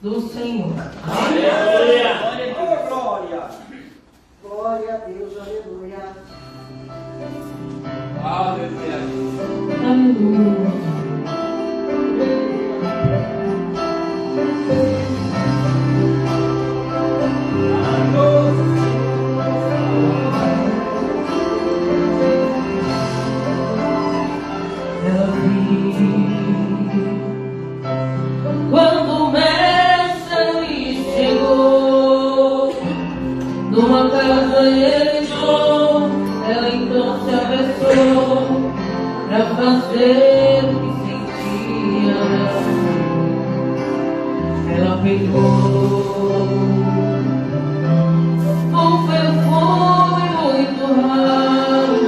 do Senhor. Aleluia! Glória! Glória a Deus, aleluia. Aleluia! Aleluia. Quando o mestre chegou numa casa ele entrou, ela então se apressou pra fazer o que sentia. Ela pegou um perfume muito raro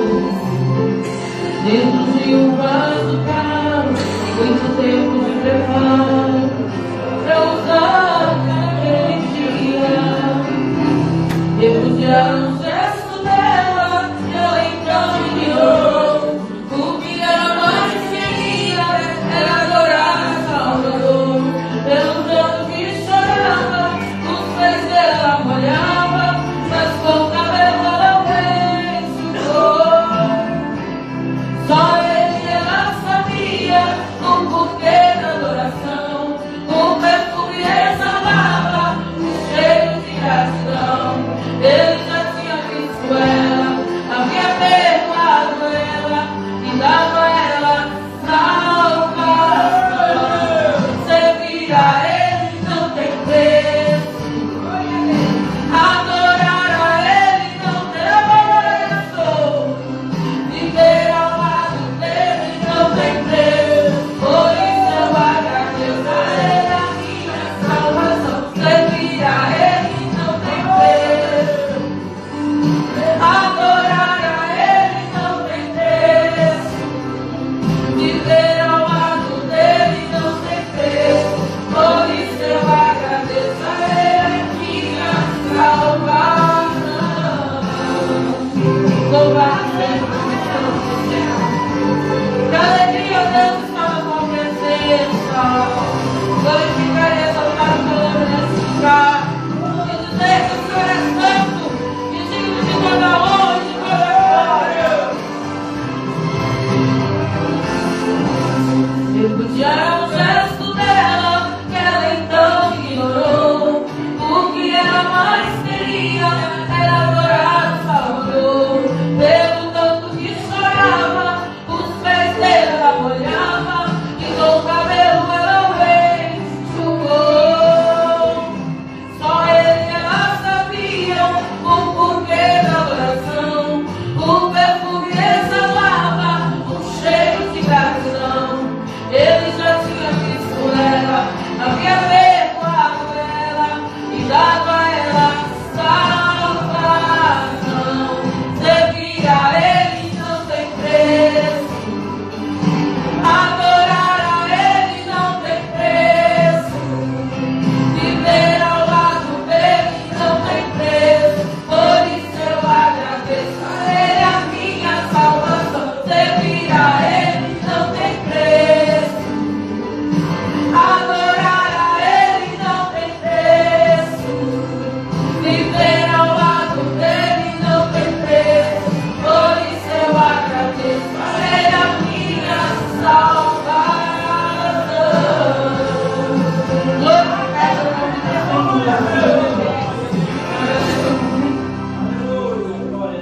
dentro de um vaso caro, muito tempo de preparo pra usar naquele dia. Depois de um gesto dela, ela então me guiou. O que ela mais queria era adorar a Salvador. Pelo tanto que chorava, os pés dela molhava, mas com o cabelo ela enxugou. Só ele ela sabia o porquê da adoração. O perfume exalava o cheiro de gratidão. Ele já tinha visto ela, havia perdoado ela e dado a ela salvação. Servir a ele não tem preço, adorar a ele não tem preço, viver ao lado dele não tem preço. Por isso eu agradeço a ele a minha salvação. Servir a ele não tem preço, adorar a ele não tem preço, viver ao lado dele não tem preço. Por isso eu agradeço a ele a minha salvação. Louvado seja o nome do Senhor. Que alegria Deus está na tua presença. Glorificar e exaltar o teu nome nesse lugar. E dizer que o Senhor é santo e digno de toda honra e de toda glória. Eu podia um gesto dela, que ela então ignorou. O que ela mais queria era adorar o Salvador. Pelo tanto que chorava, os pés dela molhava e com o cabelo ela enxugou. Só ele e ela sabiam o porquê da adoração. O perfume exalava um cheiro de gratidão. Ele já tinha visto ela, havia perdoado ela e dado a ela salvação. Servir a ele não tem preço, adorar a ele não tem preço, viver ao lado dele não tem preço. Por isso eu agradeço a ele a minha salvação. Servir a ele não tem preço, adorar a ele não tem preço, viver ao lado dele não tem preço. Por isso eu agradeço a ele a minha salvação. Glória a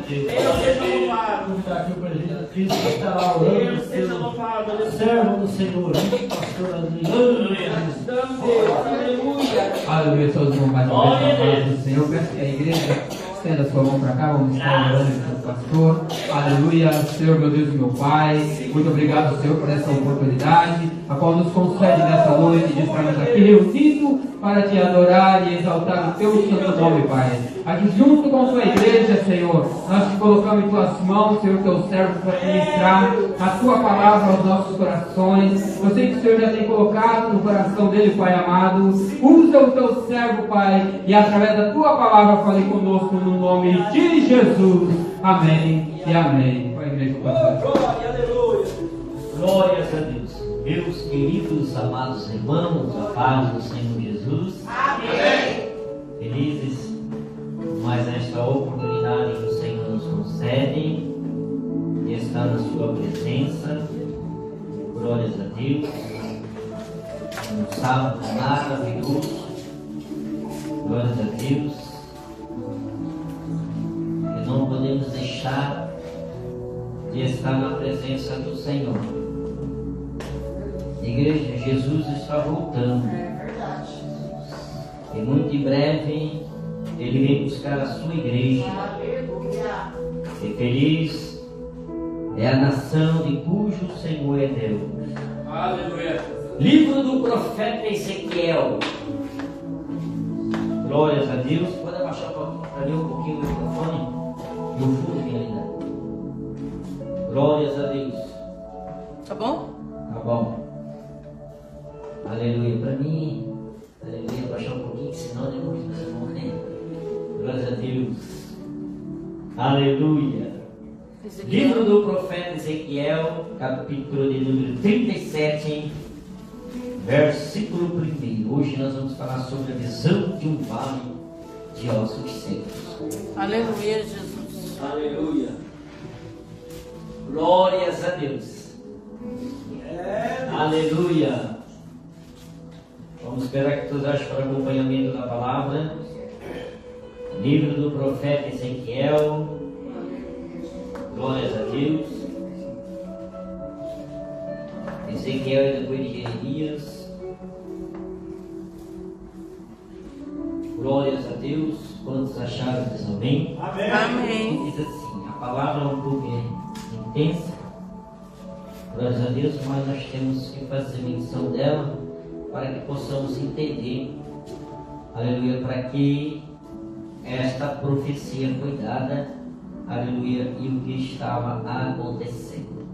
Deus. Deus seja louvado. Está aqui o presidente Cristo que está lá orando. Deus seja louvado. Aleluia. Servo do Senhor, pastor Adriano. Aleluia. Aleluia, todos vão bater a paz do Senhor. Peço que a igreja estenda sua mão para cá, vamos estar orando pelo pastor. Aleluia, Senhor, meu Deus e meu Pai. Muito obrigado, Senhor, por essa oportunidade, a qual nos concede nessa noite de estarmos aqui reunidos para te adorar e exaltar o teu santo nome, Pai. Aqui junto com a tua igreja, Senhor, nós te colocamos em tuas mãos, Senhor, teu servo, para ministrar a tua palavra aos nossos corações. Eu sei que o Senhor já tem colocado no coração dele, Pai amado. Usa o teu servo, Pai, e através da tua palavra fale conosco no nome de Jesus. Amém e amém. Com a igreja passada. Glória, aleluia. Glórias a Deus. Meus queridos, amados irmãos, a paz do Senhor Jesus. maravilhoso. Glórias a Deus. E não podemos deixar de estar na presença do Senhor. Igreja, Jesus está voltando. É verdade. E muito em breve Ele vem buscar a sua igreja. Aleluia. E feliz é a nação de cujo Senhor é Deus. Aleluia. Livro do profeta Ezequiel. Glórias a Deus. Pode abaixar para mim um pouquinho o microfone? No fundo ainda. Glórias a Deus. Tá bom? Tá bom. Aleluia. Para mim, aleluia, abaixar um pouquinho, senão eu não vou morrer. Glórias a Deus. Aleluia. Livro do profeta Ezequiel, capítulo de número 37, versículo 1. Hoje nós vamos falar sobre a visão de um vale de ossos secos. Aleluia, Jesus. Aleluia. Glórias a Deus. Aleluia. Vamos esperar que todos achem para o acompanhamento da palavra. Livro do profeta Ezequiel. Glórias a Deus. Ezequiel é depois de Jeremias. Glórias a Deus. Quantos acharam? Diz amém? Amém. Diz assim, a palavra é um pouco intensa. Glórias a Deus, mas nós temos que fazer menção dela para que possamos entender. Aleluia, para que esta profecia foi dada. Aleluia, e o que estava acontecendo.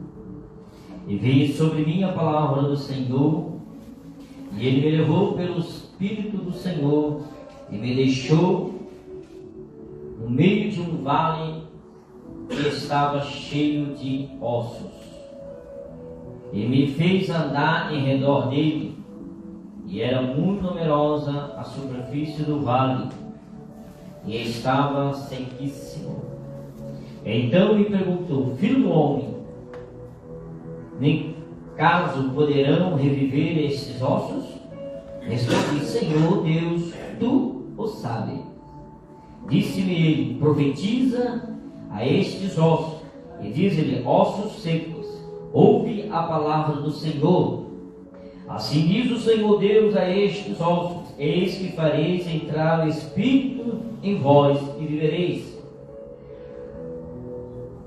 E veio sobre mim a palavra do Senhor, e Ele me levou pelo Espírito do Senhor, e me deixou no meio de um vale que estava cheio de ossos. E me fez andar em redor dele, e era muito numerosa a superfície do vale, e estava sequíssimo. Então me perguntou: filho do homem, nem caso poderão reviver estes ossos? Respondi: Senhor Deus, tu o sabes. Disse-me ele: profetiza a estes ossos, e diz-lhe: ossos secos, ouve a palavra do Senhor. Assim diz o Senhor Deus a estes ossos: eis que fareis entrar o Espírito em vós, e vivereis.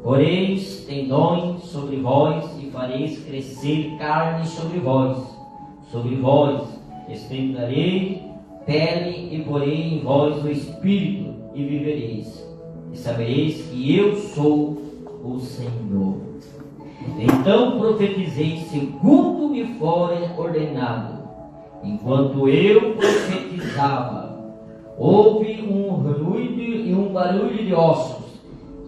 Poreis tendões sobre vós, e fareis crescer carne sobre vós estendarei pele, e porei em vós o Espírito, e vivereis, e sabereis que eu sou o Senhor. Então profetizei segundo me for ordenado. Enquanto eu profetizava, houve um ruído e um barulho de ossos,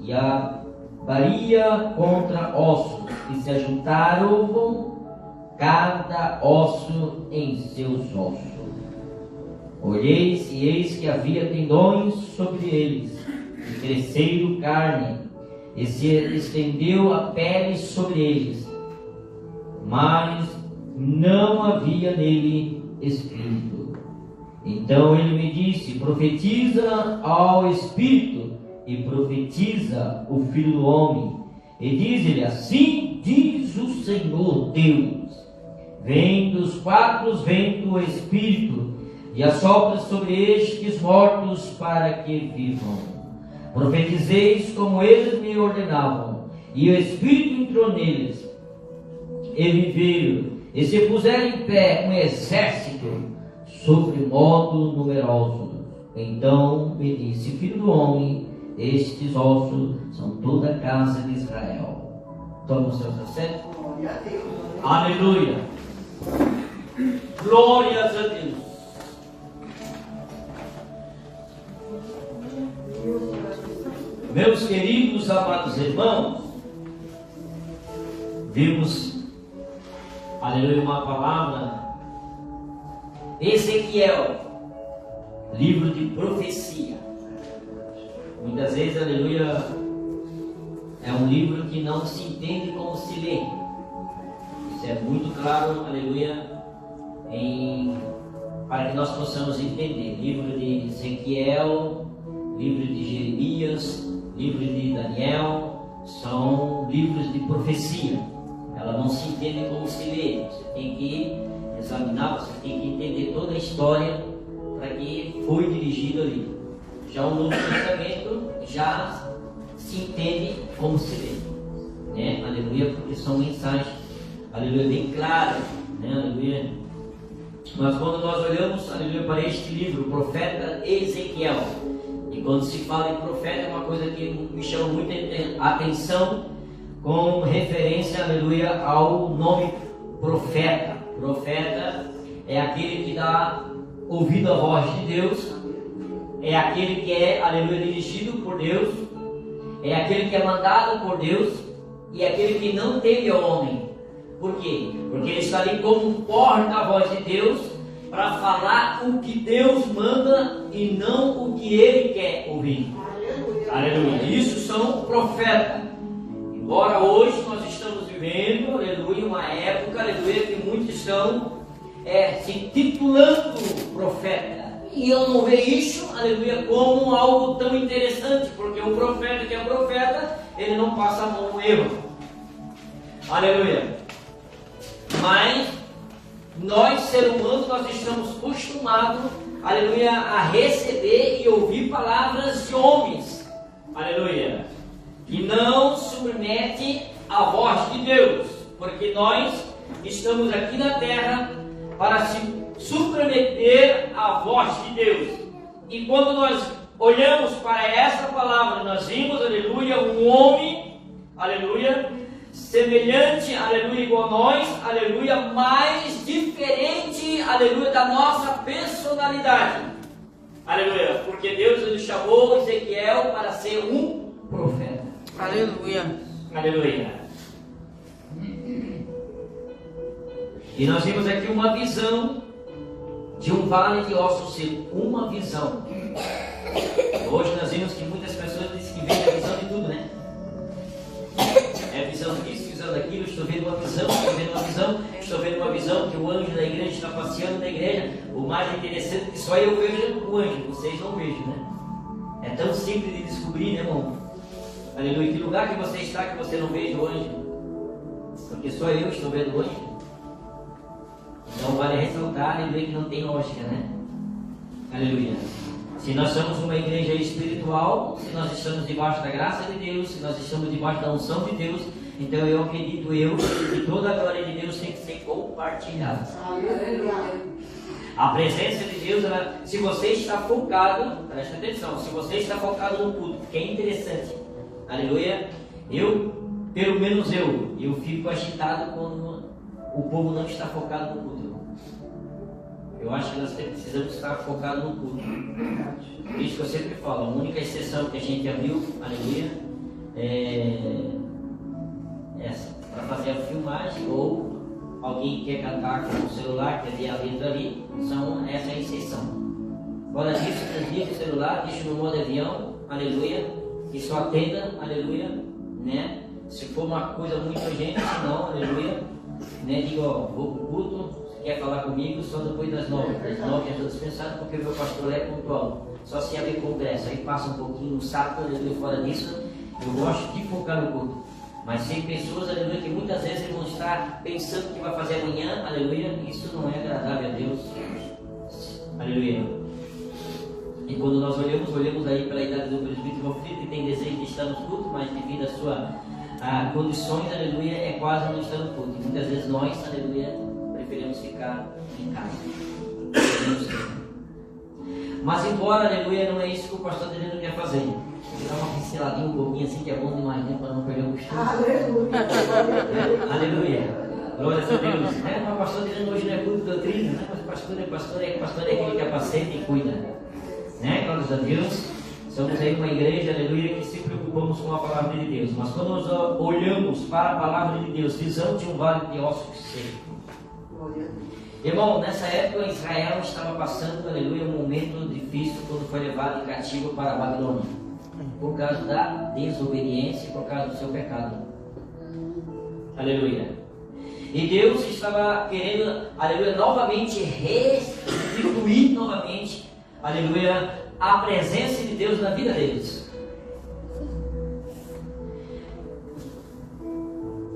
e a varia contra ossos, e se ajuntaram cada osso em seus ossos. Olhei, e eis que havia tendões sobre eles, e cresceram carne, e se estendeu a pele sobre eles, mas não havia nele espírito. Então ele me disse: profetiza ao Espírito, e profetiza o Filho do Homem, e diz-lhe: assim diz o Senhor Deus: vem dos quatro ventos o Espírito, e assopra sobre estes mortos para que vivam. Profetizeis como eles me ordenavam, e o Espírito entrou neles, e viveram, e se puseram em pé um exército sobre modo numeroso. Então me disse: filho do homem, estes ossos são toda a casa de Israel. Toma os seus assentos. Glória a Deus. Aleluia. Glórias a Deus. Meus queridos amados irmãos, vimos, aleluia, uma palavra, Ezequiel, livro de profecia. Muitas vezes, aleluia, é um livro que não se entende como se lê. Isso é muito claro, aleluia, em para que nós possamos entender. Livro de Ezequiel, livro de Jeremias, livro de Daniel, são livros de profecia. Ela não se entende como se lê. Você tem que examinar, você tem que entender toda a história para que foi dirigido ali. Já o Novo Testamento já se entende como se lê, né? Aleluia, porque são mensagens, aleluia, bem claras, né? Aleluia. Mas quando nós olhamos, aleluia, para este livro, o profeta Ezequiel, e quando se fala em profeta, é uma coisa que me chama muita atenção, com referência, aleluia, ao nome profeta. Profeta é aquele que dá ouvido à voz de Deus, é aquele que é, aleluia, dirigido por Deus, é aquele que é mandado por Deus, e é aquele que não teme ao homem. Por quê? Porque ele está ali como um porta-voz de Deus, para falar o que Deus manda e não o que ele quer ouvir. Aleluia. Isso são profetas. Embora hoje nós estamos vivendo, aleluia, uma época, aleluia, que muitos estão se titulando profeta. E eu não vejo isso, aleluia, como algo tão interessante, porque o profeta que é profeta, ele não passa a mão no erro. Aleluia. Mas nós, seres humanos, nós estamos acostumados, aleluia, a receber e ouvir palavras de homens. Aleluia. Que não submete à voz de Deus, porque nós estamos aqui na terra para se submeter à voz de Deus. E quando nós olhamos para essa palavra, nós vimos, aleluia, um homem, aleluia, semelhante, aleluia, igual a nós, aleluia, mas diferente, aleluia, da nossa personalidade. Aleluia, porque Deus ele chamou Ezequiel para ser um profeta. Aleluia. Aleluia. E nós vimos aqui uma visão de um vale de ossos secos. Uma visão. Hoje nós vimos que muitas pessoas dizem que vem a visão de tudo, né? É visão disso, visão daquilo. Estou vendo uma visão, estou vendo uma visão, estou vendo uma visão que o anjo da igreja está passeando na igreja. O mais interessante é que só eu vejo o anjo, vocês não vejam, né? É tão simples de descobrir, né, irmão? Aleluia. Que lugar que você está que você não veja o anjo? Porque só eu estou vendo o anjo. Então vale ressaltar, aleluia, que não tem lógica, né? Aleluia. Se nós somos uma igreja espiritual, se nós estamos debaixo da graça de Deus, se nós estamos debaixo da unção de Deus, então eu acredito que toda a glória de Deus tem que ser compartilhada. A presença de Deus, se você está focado, preste atenção, se você está focado no culto, que é interessante, aleluia, pelo menos eu fico agitado quando o povo não está focado no culto. Eu acho que nós precisamos estar focados no culto. Por isso que eu sempre falo, a única exceção que a gente abriu, aleluia, é essa, para fazer a filmagem, ou alguém quer cantar com o celular, quer ver a letra ali, essa é a exceção. Fora disso, desliga o celular, deixa no modo avião, aleluia, e só atenda, aleluia, né? Se for uma coisa muito urgente, se não, aleluia, né? Digo, ó, vou pro culto, quer falar comigo só depois das 9. Das 9 já estou dispensado porque o meu pastor é pontual. Só se abre congresso, aí passa um pouquinho no sábado, aleluia, fora disso, eu gosto de focar no culto. Mas tem pessoas, aleluia, que muitas vezes vão estar pensando o que vai fazer amanhã, aleluia, isso não é agradável a Deus. Aleluia. E quando nós olhamos aí pela idade do presbítero Valfrito, que tem desejo de estar no culto, mas devido às suas condições, aleluia, é quase não estar no culto. E muitas vezes nós, aleluia, preferimos ficar em casa. Mas embora, aleluia, não é isso que o pastor Adriano quer fazer. Ele dá uma pinceladinha, um pouquinho assim, que é bom demais, né? Para não perder o costume. Aleluia. Glórias a Deus. Mas o pastor Adriano hoje não é culto de doutrina, né? Mas o pastor é aquele que apacenta e cuida. Né? Glórias a Deus. Somos aí uma igreja, aleluia, que se preocupamos com a palavra de Deus. Mas quando nós olhamos para a palavra de Deus, visão de um vale de ossos secos. Irmão, nessa época Israel estava passando, aleluia, um momento difícil quando foi levado em cativo para a Babilônia, por causa da desobediência e por causa do seu pecado. Aleluia. E Deus estava querendo, aleluia, novamente usufruir novamente, aleluia, a presença de Deus na vida deles.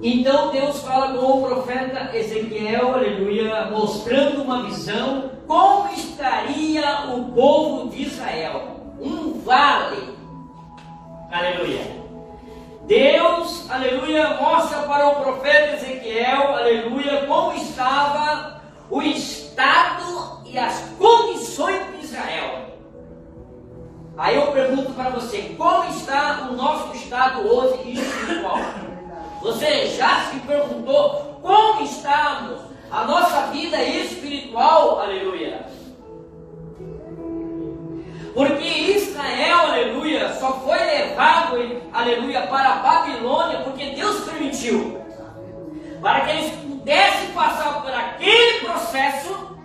Então Deus fala com o profeta Ezequiel, aleluia, mostrando uma visão, como estaria o povo de Israel, um vale, aleluia. Deus, aleluia, mostra para o profeta Ezequiel, aleluia, como estava o estado e as condições de Israel. Aí eu pergunto para você, como está o nosso estado hoje espiritual? Você já se perguntou como estamos, a nossa vida espiritual, aleluia? Porque Israel, aleluia, só foi levado, aleluia, para a Babilônia porque Deus permitiu. Para que eles pudessem passar por aquele processo,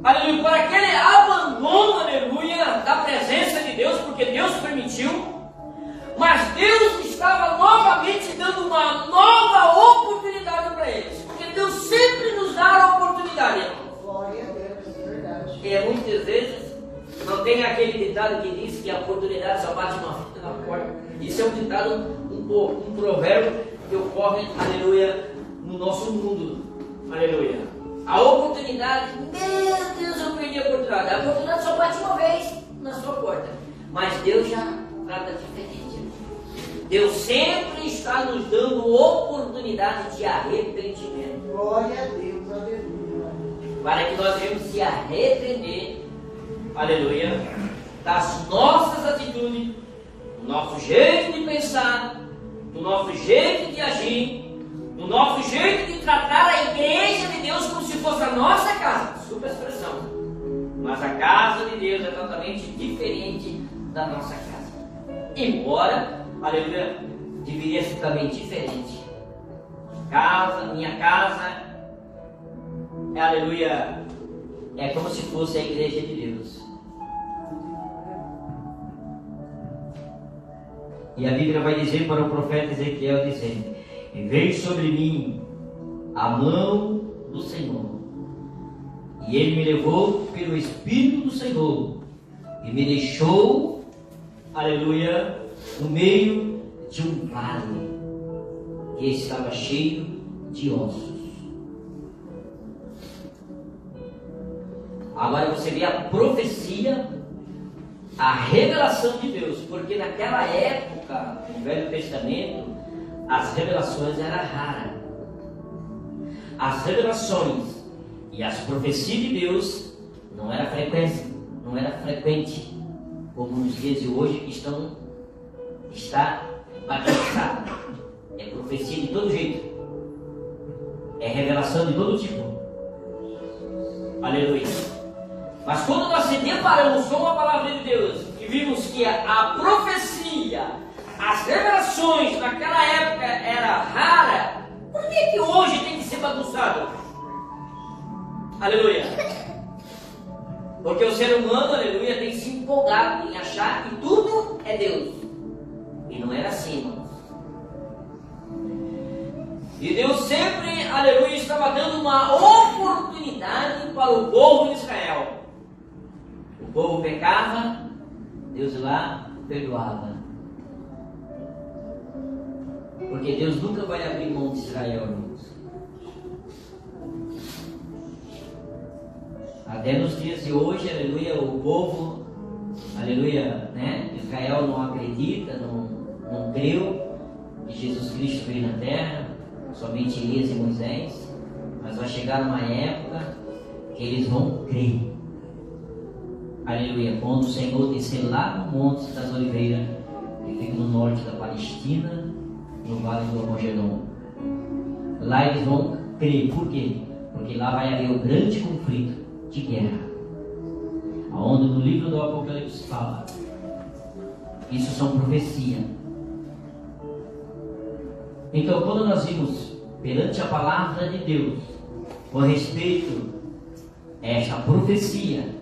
aleluia, por aquele abandono, aleluia, da presença de Deus, porque Deus permitiu. Mas Deus estava novamente dando uma nova oportunidade para eles. Porque Deus sempre nos dá a oportunidade. Glória a Deus, verdade. E muitas vezes não tem aquele ditado que diz que a oportunidade só bate uma fita na porta. Isso é um ditado, um provérbio que ocorre, aleluia, no nosso mundo. Aleluia. A oportunidade, meu Deus, eu perdi a oportunidade. A oportunidade só bate uma vez na sua porta. Mas Deus já trata diferente. Deus sempre está nos dando oportunidade de arrependimento. Glória a Deus, aleluia. Para que nós venhamos se arrepender, aleluia, das nossas atitudes, do nosso jeito de pensar, do nosso jeito de agir, do nosso jeito de tratar a igreja de Deus como se fosse a nossa casa. Desculpa a expressão. Mas a casa de Deus é totalmente diferente da nossa casa. Embora, aleluia, deveria ser também diferente. Minha casa, aleluia, é como se fosse a igreja de Deus. E a Bíblia vai dizer para o profeta Ezequiel, dizendo: e veio sobre mim a mão do Senhor, e ele me levou pelo Espírito do Senhor, e me deixou, aleluia, no meio de um vale que estava cheio de ossos. Agora você vê a profecia, a revelação de Deus, porque naquela época, no Velho Testamento, as revelações eram raras. As revelações e as profecias de Deus não era frequente, como nos dias de hoje que está bagunçado. É profecia de todo jeito, é revelação de todo tipo. Aleluia. Mas quando nós se deparamos com a palavra de Deus e vimos que a profecia, as revelações naquela época era rara, por que hoje tem que ser bagunçado? Aleluia. Porque o ser humano, aleluia, tem se empolgado em achar que tudo é Deus. E não era assim, irmãos. E Deus sempre, aleluia, estava dando uma oportunidade para o povo de Israel. O povo pecava, Deus lá perdoava. Porque Deus nunca vai abrir mão de Israel, irmãos. Até nos dias de hoje, aleluia, o povo, aleluia, né? Israel não acredita, não creu que Jesus Cristo veio na terra, somente Elias e Moisés. Mas vai chegar uma época que eles vão crer. Aleluia, quando o Senhor descer lá no Monte das Oliveiras, que fica no norte da Palestina, no Vale do Armagedon. Lá eles vão crer. Por quê? Porque lá vai haver o grande conflito de guerra, aonde no livro do Apocalipse fala. Isso são profecias. Então, quando nós vimos perante a palavra de Deus com respeito a essa profecia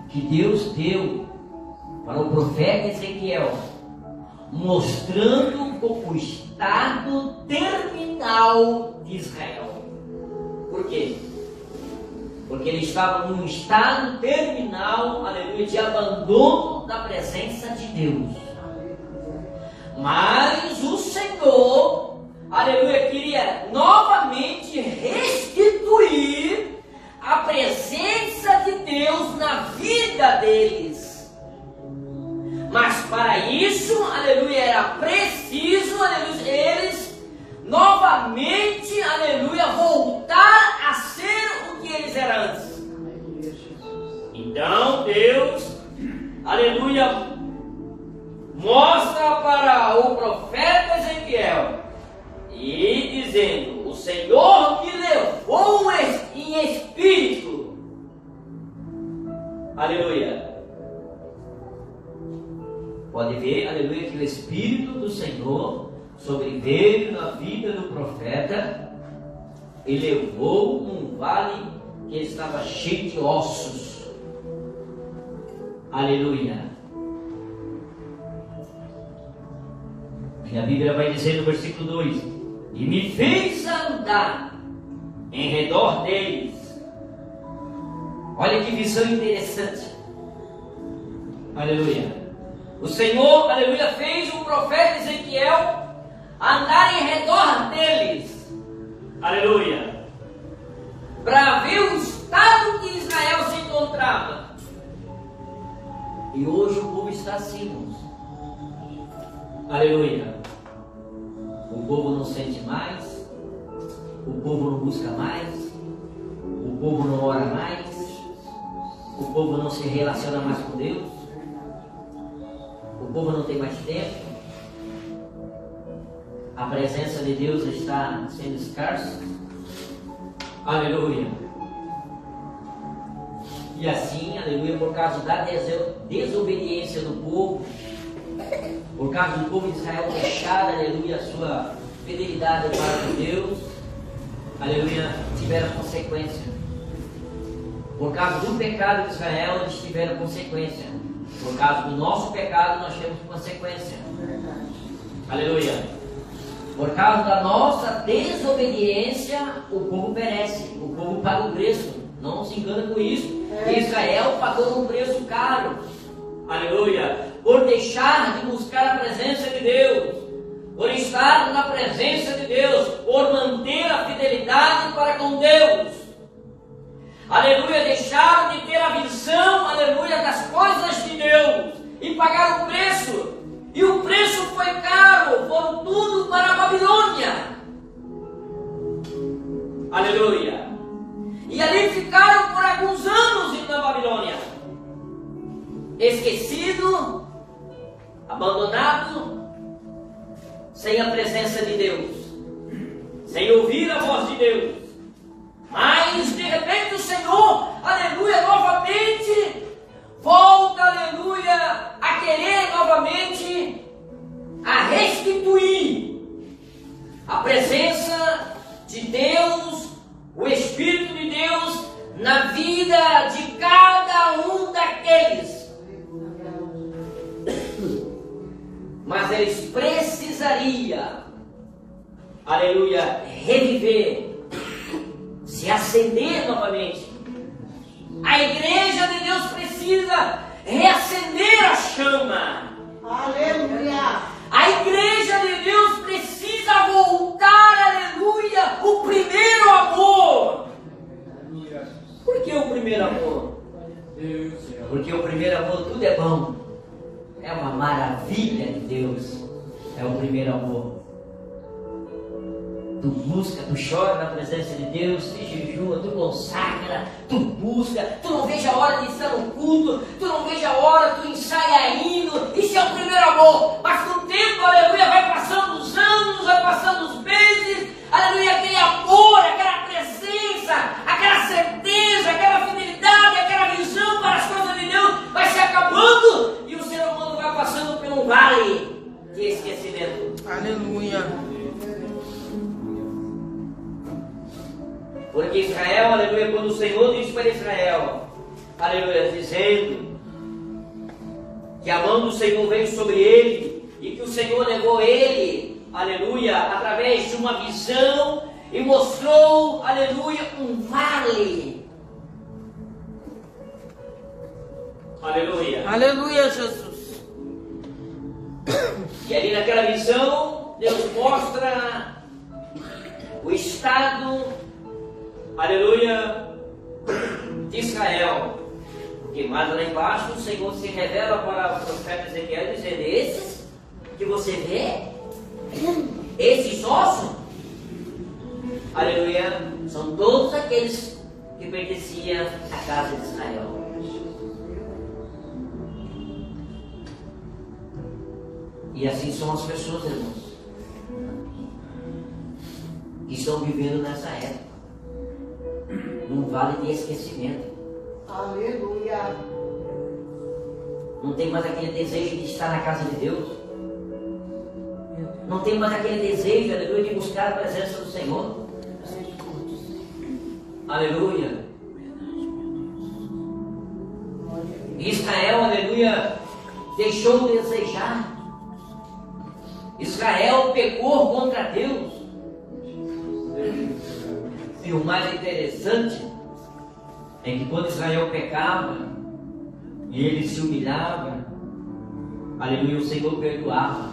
que Deus deu para o profeta Ezequiel, mostrando o estado terminal de Israel. Por quê? porque ele estava num estado terminal, aleluia, de abandono da presença de Deus. Mas o Senhor, aleluia, queria novamente restituir a presença de Deus na vida deles. Mas para isso, aleluia, era preciso, aleluia, eles novamente, aleluia, voltar a ser o que eles eram antes. Então Deus, aleluia, mostra para o profeta Ezequiel e dizendo: o Senhor me levou em espírito, aleluia. Pode ver, aleluia, que o Espírito do Senhor sobreveio na vida do profeta e levou um vale que estava cheio de ossos. Aleluia. E a Bíblia vai dizer no versículo 2: e me fez andar em redor deles. Olha que visão interessante. Aleluia. O Senhor, aleluia, fez o profeta Ezequiel andar em redor deles. Aleluia. Para ver o estado que Israel se encontrava. E hoje o povo está assim, irmãos. Aleluia. O povo não sente mais, o povo não busca mais, o povo não ora mais, o povo não se relaciona mais com Deus, o povo não tem mais tempo, a presença de Deus está sendo escassa. Aleluia. E assim, aleluia, por causa da desobediência do povo, por causa do povo de Israel deixar, aleluia, a sua fidelidade para Deus, aleluia, tiveram consequência. Por causa do pecado de Israel, eles tiveram consequência. Por causa do nosso pecado, nós temos consequência. Aleluia. Por causa da nossa desobediência, o povo perece, o povo paga o preço. Não se engana com isso. Israel pagou um preço caro. Aleluia. Por deixar de buscar a presença de Deus, por estar na presença de Deus, por manter a fidelidade para com Deus. Aleluia. Deixaram de ter a visão, aleluia, das coisas de Deus e pagar o preço. E o preço foi caro, foram tudo para a Babilônia. Aleluia. E ali ficaram por alguns anos na Babilônia, esquecido, abandonado, sem a presença de Deus, sem ouvir a voz de Deus. Mas de repente o Senhor, aleluia, novamente volta, aleluia, a querer novamente a restituir a presença de Deus, o Espírito de Deus na vida de cada um daqueles. Mas eles precisariam, aleluia, reviver, se acender novamente. A igreja de Deus precisa reacender a chama. Aleluia. A igreja de Deus precisa voltar, aleluia, o primeiro amor. Por que o primeiro amor? Porque o primeiro amor tudo é bom. É uma maravilha de Deus. É o primeiro amor. Tu busca, tu chora na presença de Deus, tu jejua, tu consagra, tu busca, tu não veja a hora de estar no culto, tu não veja a hora, tu ensaia hino. Isso é o primeiro amor. Mas com o tempo, aleluia, vai passando os anos, vai passando os meses, aleluia, aquele amor, aquela presença, aquela certeza, aquela fidelidade, aquela visão para as coisas de Deus vai se acabando e o ser humano vai passando por um vale de esquecimento. Aleluia. Porque Israel, aleluia, quando o Senhor disse para Israel, aleluia, dizendo que a mão do Senhor veio sobre ele e que o Senhor levou ele, aleluia, através de uma visão e mostrou, aleluia, um vale. Aleluia. Aleluia, Jesus. E ali naquela visão, Deus mostra o estado, aleluia, de Israel. Porque mais lá embaixo o Senhor se revela para o profeta Ezequiel dizendo: esses que você vê, esses ossos, aleluia, são todos aqueles que pertenciam à casa de Israel. E assim são as pessoas, irmãos, que estão vivendo nessa época, num vale de esquecimento. Aleluia. Não tem mais aquele desejo de estar na casa de Deus. Não tem mais aquele desejo, aleluia, de buscar a presença do Senhor. Aleluia. Israel, aleluia, deixou de desejar. Israel pecou contra Deus. E o mais interessante é que quando Israel pecava e ele se humilhava, aleluia, o Senhor perdoava.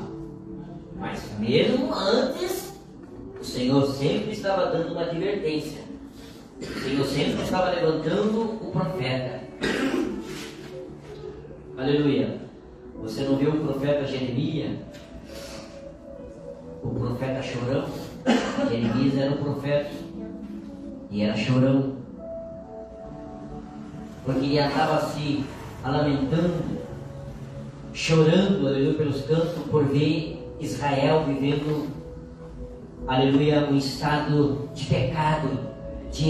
Mas mesmo antes, o Senhor sempre estava dando uma advertência. O Senhor sempre estava levantando o profeta. Aleluia. Você não viu o profeta Jeremias? O profeta chorão. Jeremias era um profeta e era chorão, porque ele andava se lamentando, chorando, aleluia, pelos cantos, por ver Israel vivendo, aleluia, um estado de pecado, de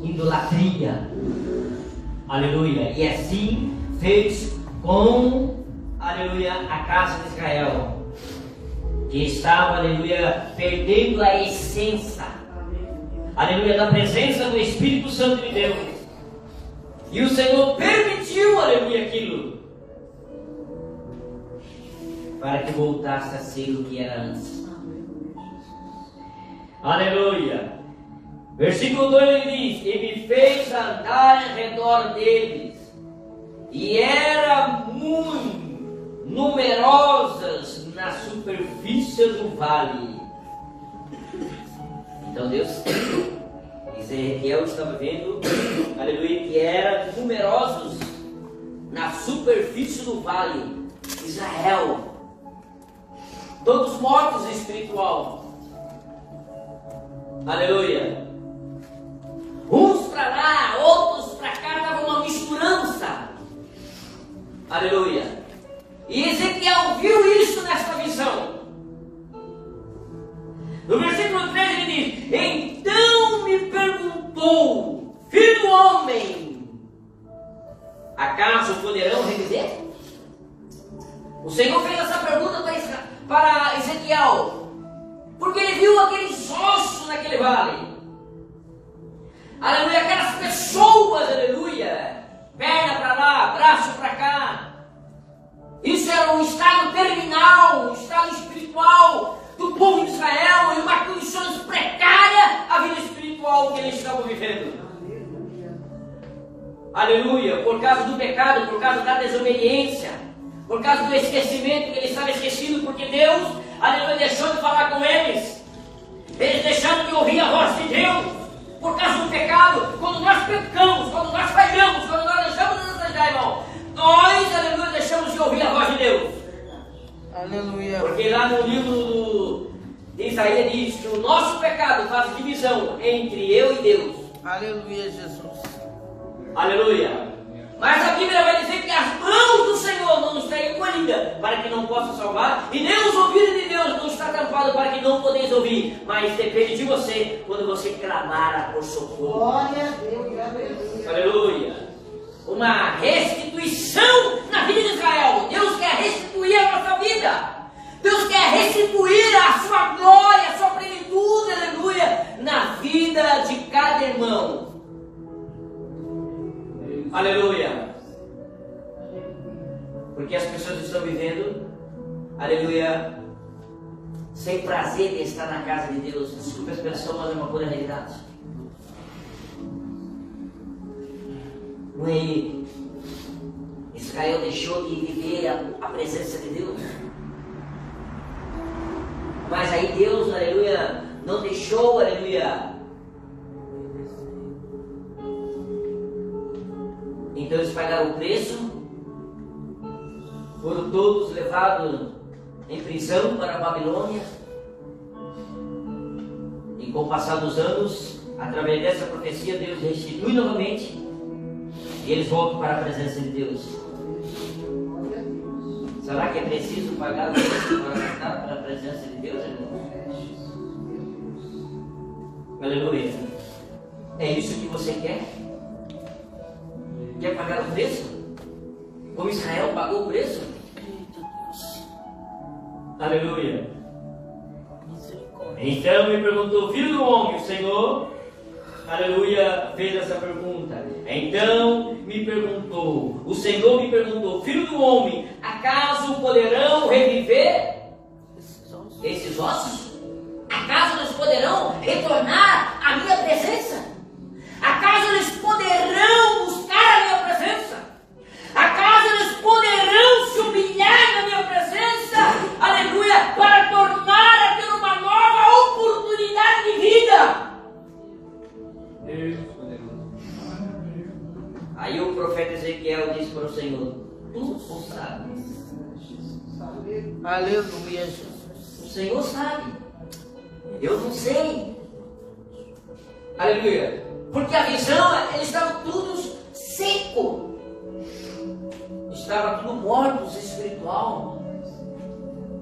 idolatria, aleluia. E assim fez com, aleluia, a casa de Israel, que estava, aleluia, perdendo a essência, aleluia, da presença do Espírito Santo de Deus. E o Senhor permitiu, aleluia, aquilo, para que voltasse a ser o que era antes. Aleluia. Versículo 2 ele diz: e me fez andar em redor deles, e eram muito numerosas na superfície do vale. Então Deus, Ezequiel estava vendo, aleluia, que eram numerosos na superfície do vale. Israel, todos mortos espiritual. Aleluia. Uns para lá, outros para cá, estava uma misturança. Aleluia. E Ezequiel viu isso nesta visão. No versículo 3 ele diz: então me perguntou, filho do homem, acaso poderão reviver? O Senhor fez essa pergunta para Ezequiel, porque ele viu aqueles ossos naquele vale. Aleluia, aquelas pessoas, aleluia, perna para lá, braço para cá. Isso era um estado terminal, um estado espiritual do povo de Israel, em uma condição precária, a vida espiritual que eles estavam vivendo. Aleluia, por causa do pecado, por causa da desobediência, por causa do esquecimento, que eles estavam esquecidos, porque Deus, aleluia, deixou de falar com eles. Eles deixaram de ouvir a voz de Deus, por causa do pecado. Quando nós pecamos, quando nós falhamos, quando nós deixamos de desejar, irmão, nós, aleluia, deixamos de ouvir a voz de Deus. Aleluia. Porque lá no livro de Isaías diz que o nosso pecado faz divisão entre eu e Deus. Aleluia, Jesus. Aleluia. Mas a Bíblia vai dizer que as mãos do Senhor não estão encolhidas para que não possa salvar, e nem os ouvidos de Deus não estão tampados para que não podeis ouvir. Mas depende de você quando você clamar por socorro. Glória a Deus, aleluia. Aleluia. Uma restituição na vida de Israel. Deus quer restituir a nossa vida. Deus quer restituir a sua glória, a sua plenitude, aleluia, na vida de cada irmão. Aleluia. Porque as pessoas estão vivendo, aleluia, sem prazer de estar na casa de Deus. Desculpe a expressão, mas é uma pura realidade. Israel deixou de viver a presença de Deus. Mas aí Deus, aleluia, não deixou, aleluia. Então eles pagaram o preço, foram todos levados em prisão para a Babilônia. E com o passar dos anos, através dessa profecia, Deus restitui novamente e eles voltam para a presença de Deus. Será que é preciso pagar o preço para voltar para a presença de Deus, irmão? Aleluia. É isso que você quer? Quer pagar o preço? Como Israel pagou o preço? Aleluia. Então me perguntou, filho do homem, o Senhor, aleluia, fez essa pergunta. Então me perguntou, o Senhor me perguntou, filho do homem, acaso poderão reviver esses ossos? Acaso eles poderão retornar à minha presença? Acaso eles poderão buscar a minha presença? Acaso eles poderão se humilhar na minha presença? Aleluia, para tornar a ter uma nova oportunidade de vida. Aí o profeta Ezequiel disse para o Senhor, tu o sabes. Aleluia, Jesus. O Senhor sabe. Eu não sei. Aleluia. Porque a visão, eles estavam todos secos. Estavam todos mortos espiritual.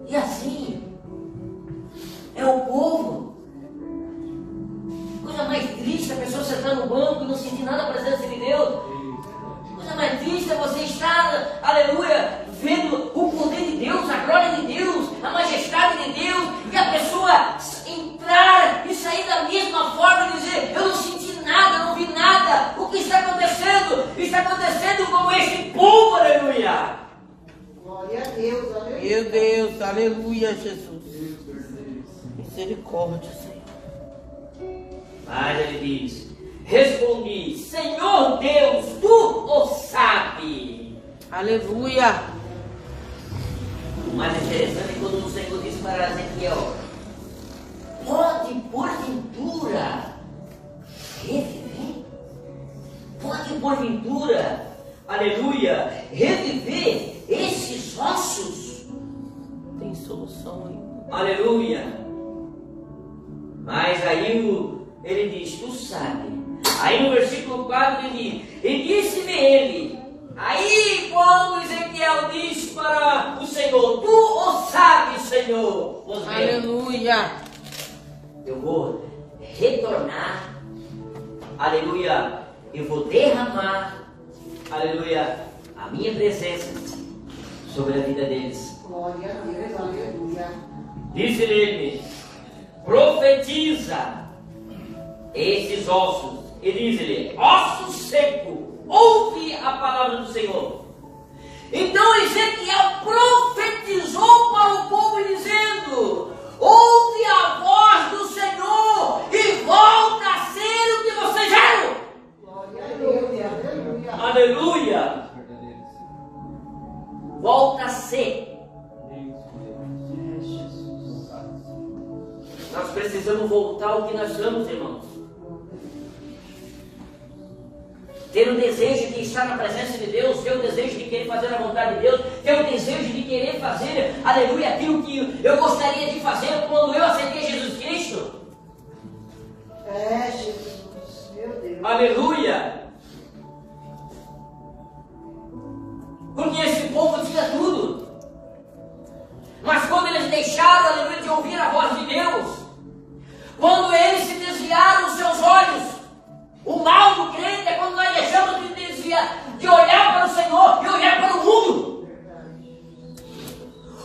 E assim é o povo. Coisa mais triste a pessoa sentar no banco e não sentir nada da presença de Deus. Coisa mais triste é você estar, aleluia, vendo o poder de Deus, a glória de Deus, a majestade de Deus, e a pessoa entrar e sair da mesma forma e dizer, eu não senti nada, não vi nada. O que está acontecendo? Está acontecendo com este povo, aleluia. Glória a Deus, aleluia. Meu Deus, aleluia, Jesus. Misericórdia, Senhor. Mas ele diz, respondi, Senhor Deus, tu o sabe. Aleluia. O mais interessante é quando o Senhor disse para Ezequiel, pode porventura reviver? Pode porventura, aleluia, reviver esses ossos? Tem solução aí. Aleluia. Mas aí ele diz, tu sabe. Aí no versículo 4 ele diz, e disse-me ele. Aí quando Ezequiel disse para o Senhor, tu o sabes, Senhor. Pois bem, Aleluia. eu vou retornar, aleluia, eu vou derramar, aleluia, a minha presença sobre a vida deles. Glória a Deus, aleluia. Disse-lhe, profetiza esses ossos, e diz-lhe, ossos secos, ouve a palavra do Senhor. Então Ezequiel profetizou para o povo dizendo, ouve a voz do Senhor e volta a ser o que vocês eram. Glória a Deus, aleluia. Aleluia. Volta a ser. Nós precisamos voltar ao que nós somos, irmãos. Ter o desejo de estar na presença de Deus, ter o desejo de querer fazer a vontade de Deus, ter o desejo de querer fazer, aleluia, aquilo que eu gostaria de fazer quando eu aceitei Jesus Cristo. É, Jesus, meu Deus. Aleluia. Porque esse povo tinha tudo. Mas quando eles deixaram, aleluia, de ouvir a voz de Deus, quando eles se desviaram os seus olhos, o mal do crente é quando nós deixamos de desviar, de olhar para o Senhor e olhar para o mundo.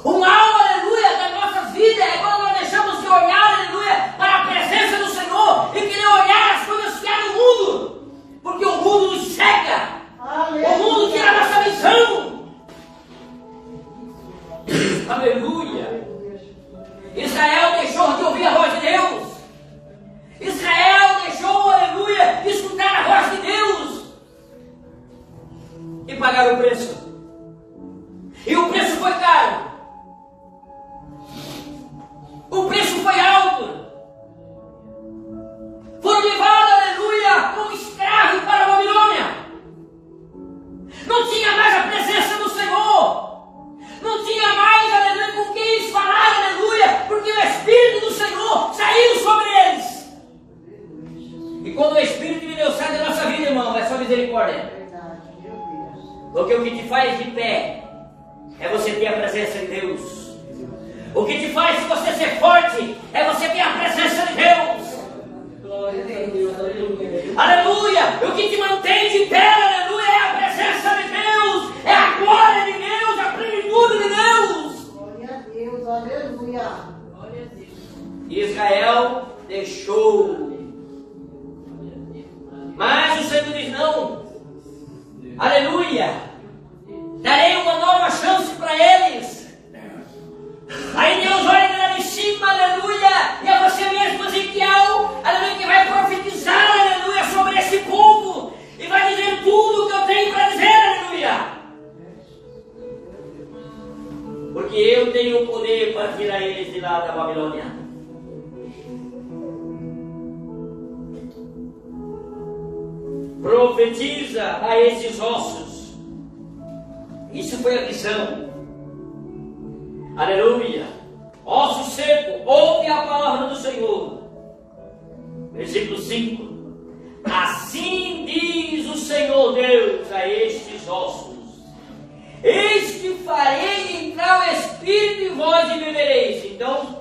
O mal, aleluia, da nossa vida é quando nós deixamos de olhar, aleluia, para a presença do Senhor e querer olhar as coisas que há no mundo. Porque o mundo nos cega. Aleluia. O mundo tira a nossa visão. Aleluia. Israel deixou de ouvir a voz de Deus. Israel deixou, aleluia, de escutar a voz de Deus. E pagar o preço. E o preço foi caro. O preço foi alto. Foram levados, aleluia, como escravos para a Babilônia. Não tinha mais a presença do Senhor. Não tinha mais, aleluia, com quem eles falaram, aleluia, porque o Espírito do Senhor saiu sobre eles. E quando o Espírito de Deus sai da nossa vida, irmão, é só misericórdia. Verdade, meu Deus. Porque o que te faz de pé é você ter a presença de Deus. O que te faz você ser forte é você ter a presença de Deus. Glória a Deus, aleluia. Aleluia! O que te mantém de pé, aleluia, é a presença de Deus, é a glória de Deus, a plenitude de Deus. Glória a Deus, aleluia. Israel deixou. Mas o Senhor diz não. Aleluia! Darei uma nova chance para eles. Aí Deus olha lá de cima, aleluia, e é você mesmo, Ezequiel, aleluia, que vai profetizar, aleluia, sobre esse povo, e vai dizer tudo o que eu tenho para dizer, aleluia. Porque eu tenho o poder para tirar eles de lá da Babilônia. Profetiza a esses ossos. Isso foi a visão. Aleluia. Osso seco, ouve a palavra do Senhor. Versículo 5. Assim diz o Senhor Deus a estes ossos: eis que farei entrar o Espírito em vós e vivereis. Então,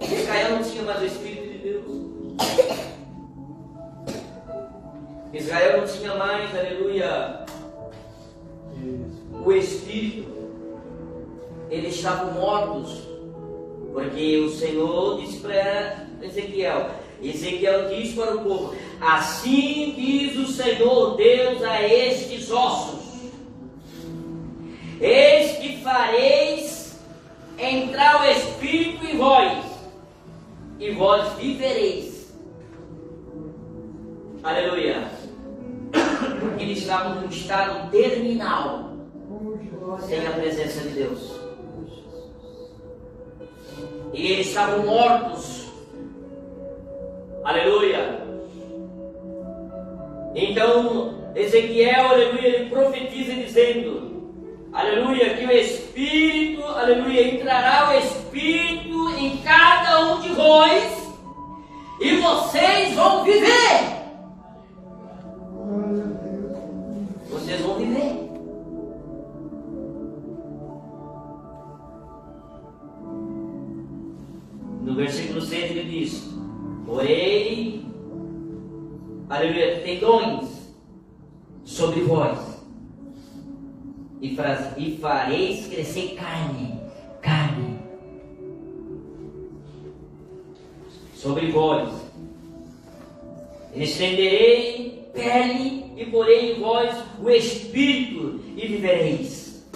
Israel não tinha mais o Espírito de Deus. Israel não tinha mais, aleluia, o Espírito. Eles estavam mortos, porque o Senhor disse para Ezequiel, Ezequiel diz para o povo: assim diz o Senhor Deus a estes ossos: eis que fareis entrar o Espírito em vós, e vós vivereis. Aleluia. Porque eles estavam num estado terminal, sem a presença de Deus. E eles estavam mortos. Aleluia. Então Ezequiel, aleluia, ele profetiza dizendo, aleluia, que o Espírito, aleluia, entrará o Espírito em cada um de vós, e vocês vão viver. Vocês vão viver. No versículo 6 ele diz: porém, aleluia, tendões sobre vós, e fareis crescer carne sobre vós, estenderei pele e porei em vós o Espírito e vivereis,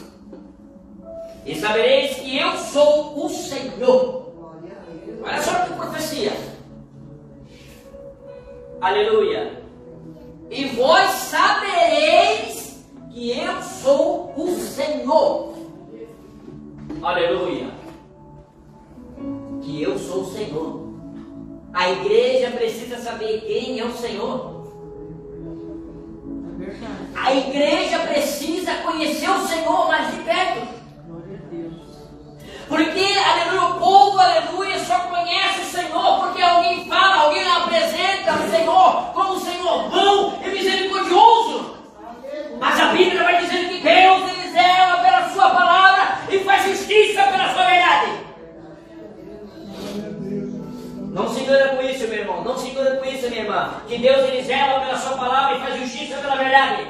e sabereis que eu sou o Senhor. Olha só que profecia. Aleluia. E vós sabereis que eu sou o Senhor. Aleluia. Que eu sou o Senhor. A igreja precisa saber quem é o Senhor. A igreja precisa conhecer o Senhor mais de perto. Porque, aleluia, o povo, aleluia, só conhece o Senhor porque alguém fala, alguém apresenta o Senhor como o Senhor bom e misericordioso. Mas a Bíblia vai dizer que Deus, ele zela pela sua palavra e faz justiça pela sua verdade. Não se engana com isso, meu irmão. Não se engana com isso, minha irmã. Que Deus, ele zela pela sua palavra e faz justiça pela verdade.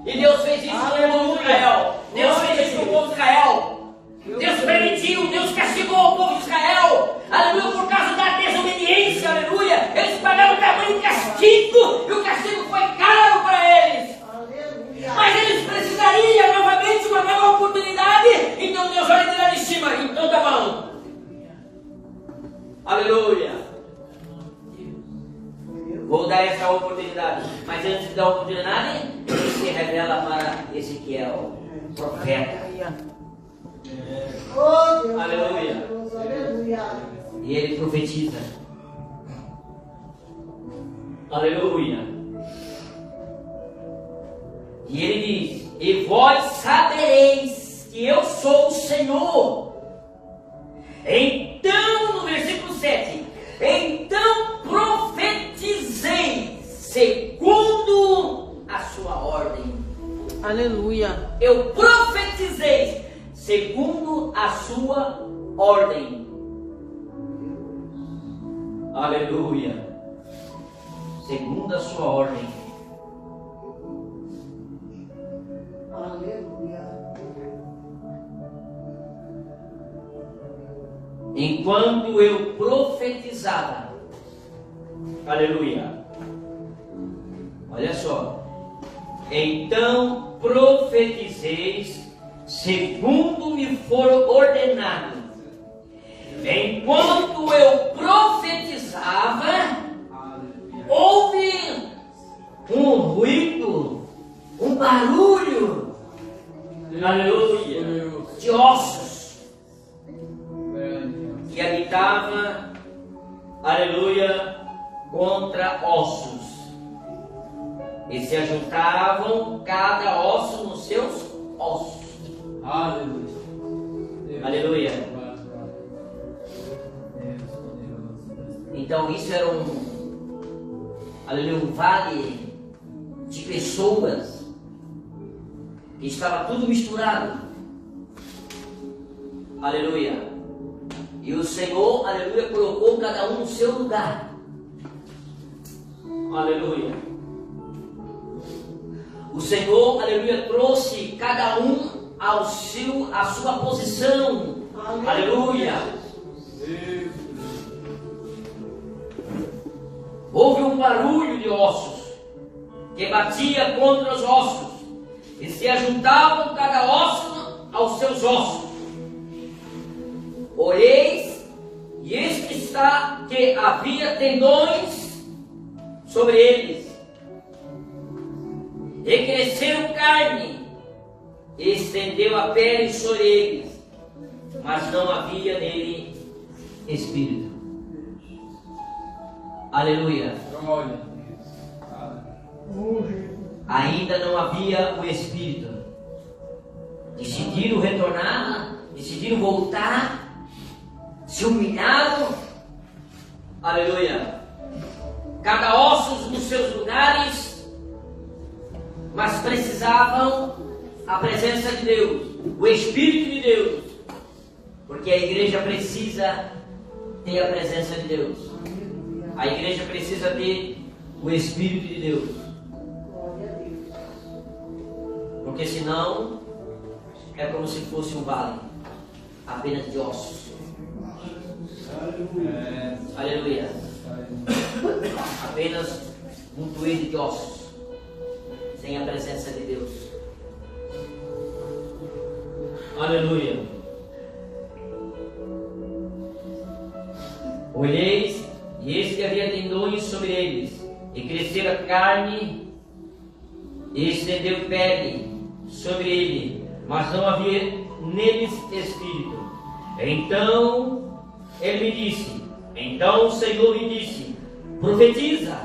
E Deus fez isso com o povo de Israel. Deus fez isso com o povo de Israel. Deus permitiu, Deus castigou o povo de Israel, aleluia, por causa da desobediência, aleluia. Eles pagaram o tamanho castigo, e o castigo foi caro para eles. Aleluia. Mas eles precisariam novamente uma nova oportunidade. Então Deus olha de lá de cima, então tá bom. Aleluia. Vou dar essa oportunidade, mas antes de dar a oportunidade, revela para Ezequiel, profeta. Oh, Deus, Aleluia. Deus, aleluia. E ele profetiza. Aleluia. E ele diz: e vós sabereis que eu sou o Senhor. Então, no versículo 7, então profetizei segundo a sua ordem. Aleluia. Eu profetizei segundo a sua ordem. Aleluia. Segundo a sua ordem. Aleluia. Enquanto eu profetizava. Aleluia. Olha só. Então profetizeis segundo me for ordenado. Enquanto eu profetizava, houve um ruído, um barulho, aleluia, de ossos que habitava, aleluia, contra ossos. E se ajuntavam cada osso nos seus ossos. Aleluia. Aleluia. Então isso era aleluia, um vale de pessoas que estava tudo misturado. Aleluia. E o Senhor, aleluia, colocou cada um no seu lugar. Aleluia. O Senhor, aleluia, trouxe cada um à sua posição. Aleluia. Houve um barulho de ossos que batia contra os ossos e se ajuntavam cada osso aos seus ossos. Olheis, e eis que está que havia tendões sobre eles, e cresceram carne, e estendeu a pele sobre eles, mas não havia nele espírito. Aleluia. Ainda não havia o espírito. Decidiram retornar, decidiram voltar, se humilharam. Aleluia. Cada osso nos seus lugares, mas precisavam a presença de Deus, o Espírito de Deus, porque a igreja precisa ter a presença de Deus. A igreja precisa ter o Espírito de Deus. Porque senão é como se fosse um vale apenas de ossos. Aleluia. Apenas um doído de ossos, sem a presença de Deus. Aleluia. Olheis, e eis que havia tendões sobre eles, e crescera carne, e estendeu pele sobre ele, mas não havia neles espírito. Então ele me disse, então o Senhor me disse: profetiza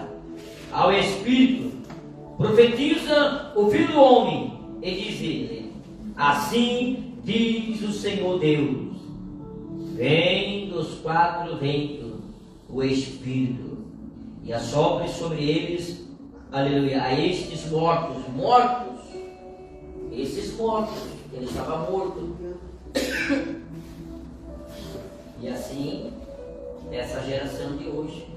ao Espírito, profetiza o Filho do Homem, e diz-lhe: assim diz o Senhor Deus, vem dos quatro ventos o Espírito, e assopre sobre eles, aleluia, a estes mortos, esses mortos, ele estava morto. E assim, essa geração de hoje,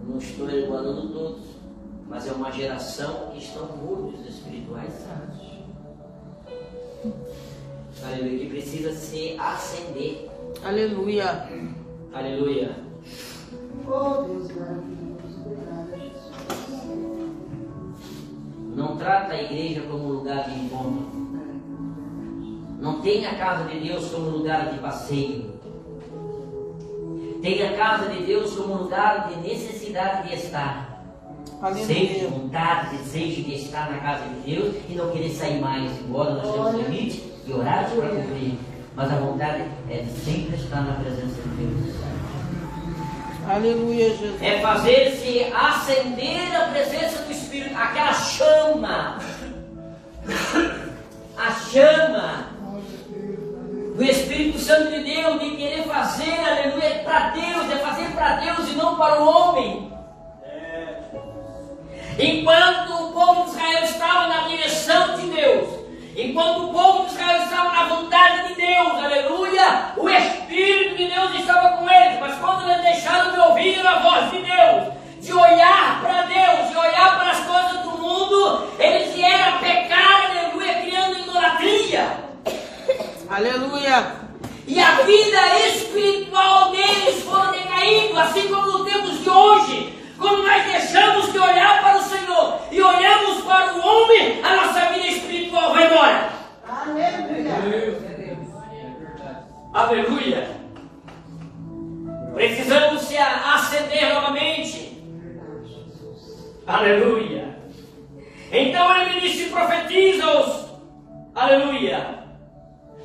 não estou igualando todos, mas é uma geração que estão mortos espirituais, aleluia, que precisa se acender. Aleluia. Aleluia. Oh, Deus maravilhoso, obrigada, Jesus. Não trata a igreja como lugar de encontro. Não tenha a casa de Deus como lugar de passeio. Tenha a casa de Deus como lugar de necessidade de estar. Sede, vontade, desejo de estar na casa de Deus e não querer sair mais, embora nós temos limite e horários para cumprir. Mas a vontade é de sempre estar na presença de Deus. Aleluia, Jesus. É fazer-se acender a presença do Espírito, aquela chama. A chama do Espírito Santo de Deus, de querer fazer, aleluia, para Deus, é fazer para Deus e não para o homem. Enquanto o povo de Israel estava na direção de Deus, enquanto o povo de Israel estava na vontade de Deus, aleluia, o Espírito de Deus estava com eles. Mas quando eles deixaram de ouvir a voz de Deus, de olhar para Deus, de olhar para as coisas do mundo, eles vieram pecar, aleluia, criando idolatria. Aleluia. E a vida espiritual deles foi decaindo, assim como nos tempos de hoje. Quando nós deixamos de olhar para o Senhor e olhamos para o homem, a nossa vida espiritual vai embora. Aleluia. Precisamos se acender novamente. Aleluia. Então ele disse: profetiza-os. Aleluia.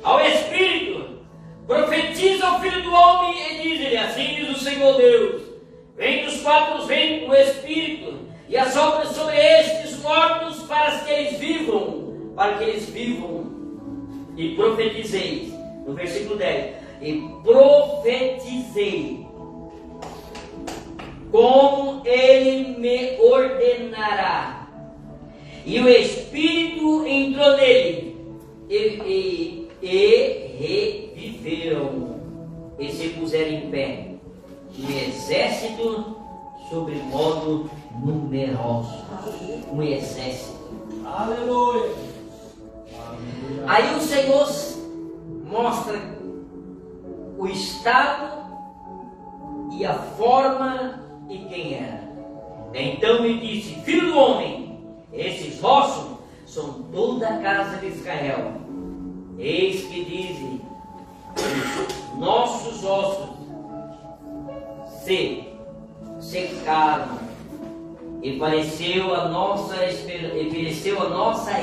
Ao Espírito, profetiza ao Filho do Homem e diz-lhe: assim diz o Senhor Deus. Vem dos quatro ventos o Espírito e assopra sobre estes mortos para que eles vivam, e profetizei. No versículo 10, e profetizei como ele me ordenará. E o Espírito entrou nele e reviveram e se puseram em pé. Um exército sobre modo numeroso. Um exército. Aleluia. Aí o Senhor mostra o estado e a forma e quem era. Então ele disse: filho do homem, esses ossos são toda a casa de Israel. Eis que dizem: nossos ossos se secaram e pereceu a nossa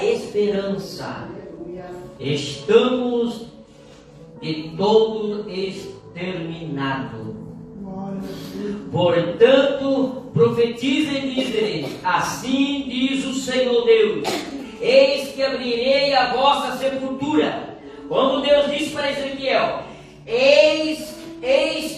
esperança. Estamos de todo exterminados. Portanto, profetiza e diz-lhe: assim diz o Senhor Deus: eis que abrirei a vossa sepultura. Quando Deus disse para Ezequiel: eis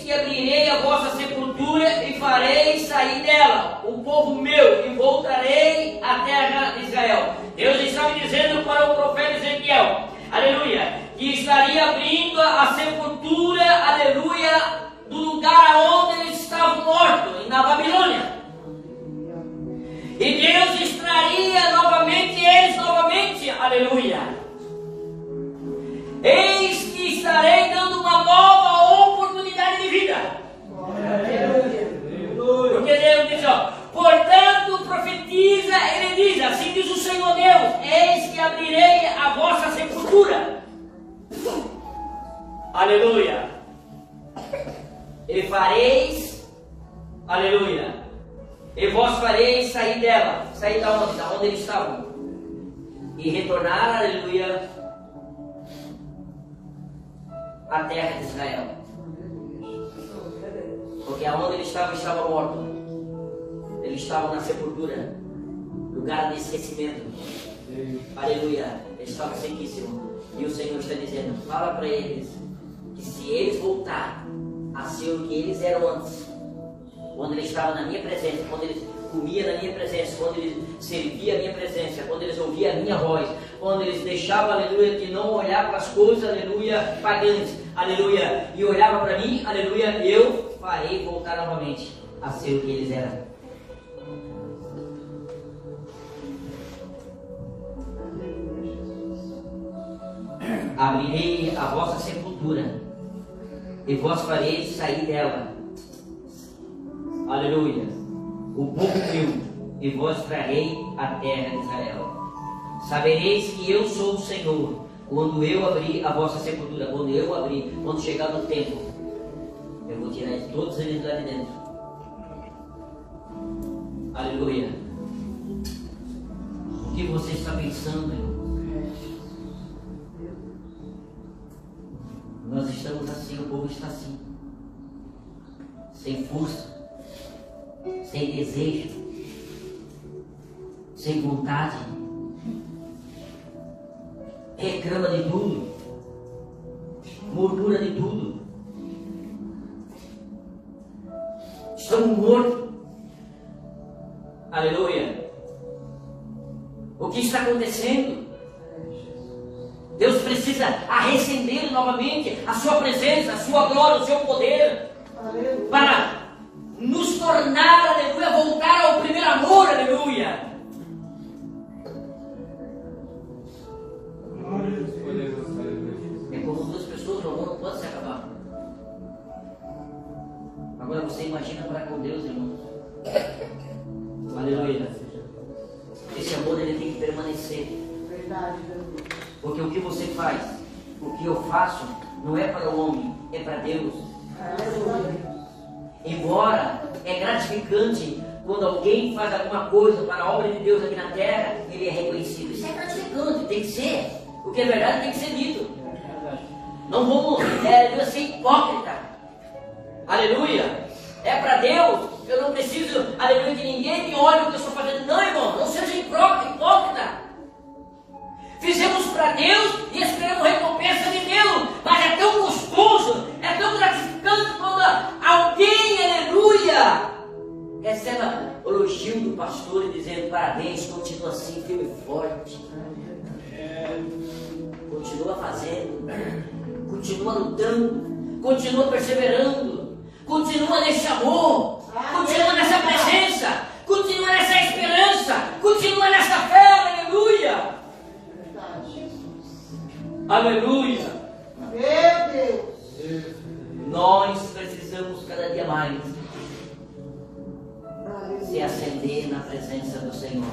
que abrirei a vossa sepultura e farei sair dela o povo meu e voltarei à terra de Israel. Deus estava dizendo para o profeta Ezequiel, aleluia, que estaria abrindo a sepultura, aleluia, do lugar onde eles estavam mortos, na Babilônia. E Deus extraria novamente eles, aleluia. Eis que estarei dando uma nova oportunidade de vida. Porque Deus diz, portanto profetiza, ele diz, assim diz o Senhor Deus: eis que abrirei a vossa sepultura. Aleluia. E fareis, aleluia, e vós fareis sair dela. Sair da onde? Da onde eles estavam. E retornar, aleluia, a terra de Israel. Porque aonde ele estava morto. Eles estavam na sepultura, lugar de esquecimento. Aleluia. Eles estavam sequíssimos. E o Senhor está dizendo: fala para eles que se eles voltarem a ser o que eles eram antes, quando eles estavam na minha presença, quando eles comiam na minha presença, quando eles serviam a minha presença, quando eles ouviam a minha voz, quando eles deixavam, aleluia, de não olhar para as coisas, aleluia, pagãs, aleluia, e olhavam para mim, aleluia, eu farei voltar novamente a ser o que eles eram. Abrirei a vossa sepultura e vós fareis sair dela, aleluia, o povo meu, e vós trarei a terra de Israel. Sabereis que eu sou o Senhor, quando eu abrir a vossa sepultura, quando chegar no tempo, eu vou tirar todos eles lá de dentro. Aleluia. O que você está pensando, irmão? Nós estamos assim, o povo está assim. Sem força, sem desejo, sem vontade. Reclama de tudo, murmura de tudo. Estamos mortos. Aleluia. O que está acontecendo? Deus precisa acender novamente a sua presença, a sua glória, o seu poder, para nos tornar, aleluia, voltar ao primeiro amor, aleluia. É como duas pessoas, o amor não pode se acabar. Agora você imagina para com Deus, irmãos. Aleluia. Esse amor ele tem que permanecer. Verdade, Deus. Porque o que você faz, o que eu faço, não é para o homem, é para Deus. Aleluia. Embora é gratificante quando alguém faz alguma coisa para a obra de Deus aqui na terra, ele é reconhecido. Isso é gratificante, tem que ser. O que é verdade tem que ser dito. Não vamos ser hipócrita. Aleluia. É para Deus. Eu não preciso, aleluia, que ninguém me olhe o que eu estou fazendo. Não, irmão, não seja hipócrita. Fizemos para Deus e esperamos recompensa de Deus. Mas é tão gostoso, é tão gratificante quando alguém, aleluia, recebe o elogio do pastor e dizendo: parabéns, continua assim, firme e forte. Continua fazendo, continua lutando, continua perseverando, continua nesse amor, continua nessa presença, continua nessa esperança, continua nessa fé, aleluia. Aleluia. Meu Deus. Nós precisamos cada dia mais se acender na presença do Senhor.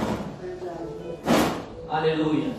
Aleluia.